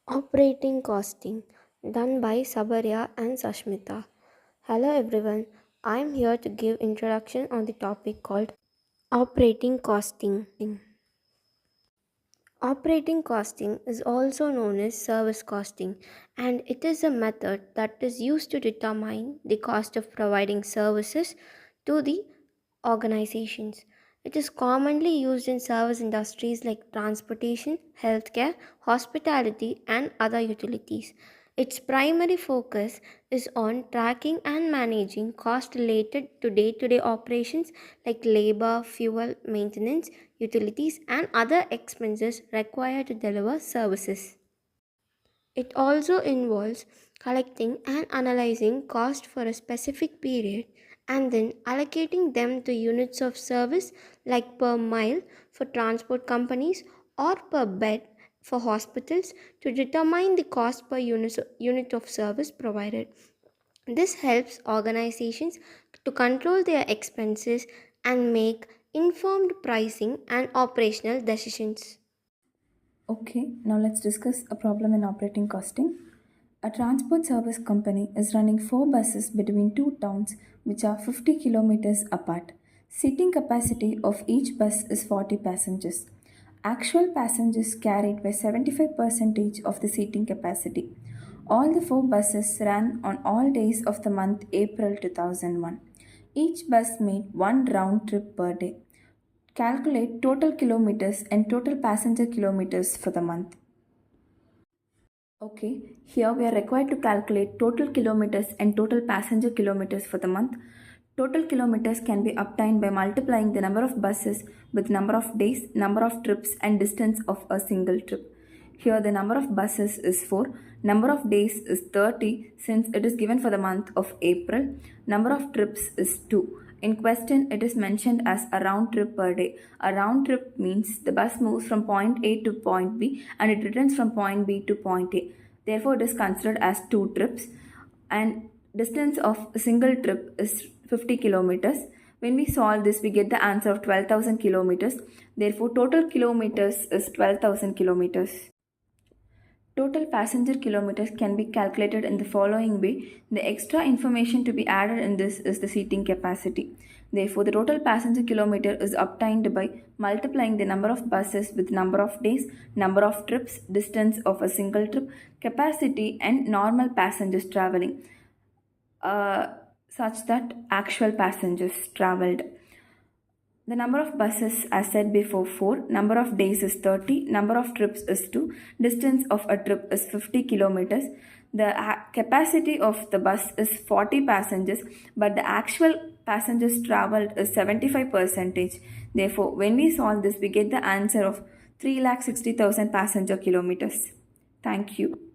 Operating costing done by Sabarya and Sasmita. Hello everyone. I am here to give introduction on the topic called operating costing. Operating costing is also known as service costing, and it is a method that is used to determine the cost of providing services to the organizations. It is commonly used in service industries like transportation, healthcare, hospitality, and other utilities. Its primary focus is on tracking and managing costs related to day to day operations like labor, fuel, maintenance, utilities, and other expenses required to deliver services. It also involves collecting and analyzing cost for a specific period and then allocating them to units of service like per mile for transport companies or per bed for hospitals to determine the cost per unit of service provided. This helps organizations to control their expenses and make informed pricing and operational decisions. Okay, now let's discuss a problem in operating costing. A transport service company is running four buses between two towns which are 50 kilometers apart. Seating capacity of each bus is 40 passengers. Actual passengers carried by 75% of the seating capacity. All the four buses ran on all days of the month April 2001. Each bus made one round trip per day. Calculate total kilometers and total passenger kilometers for the month. Okay, here we are required to calculate total kilometers and total passenger kilometers for the month. Total kilometers can be obtained by multiplying the number of buses with number of days, number of trips and distance of a single trip. Here the number of buses is 4, number of days is 30 since it is given for the month of April, number of trips is 2. In question, it is mentioned as a round trip per day. A round trip means the bus moves from point A to point B and it returns from point B to point A. Therefore, it is considered as two trips and distance of a single trip is 50 kilometers. When we solve this, we get the answer of 12,000 kilometers. Therefore, total kilometers is 12,000 kilometers. Total passenger kilometers can be calculated in the following way. The extra information to be added in this is the seating capacity. Therefore, the total passenger kilometer is obtained by multiplying the number of buses with number of days, number of trips, distance of a single trip, capacity, and normal passengers traveling, such that actual passengers traveled. The number of buses, as said before, 4. Number of days is 30. Number of trips is 2. Distance of a trip is 50 kilometers. The capacity of the bus is 40 passengers, but the actual passengers traveled is 75%. Therefore, when we solve this, we get the answer of 3,60,000 passenger kilometers. Thank you.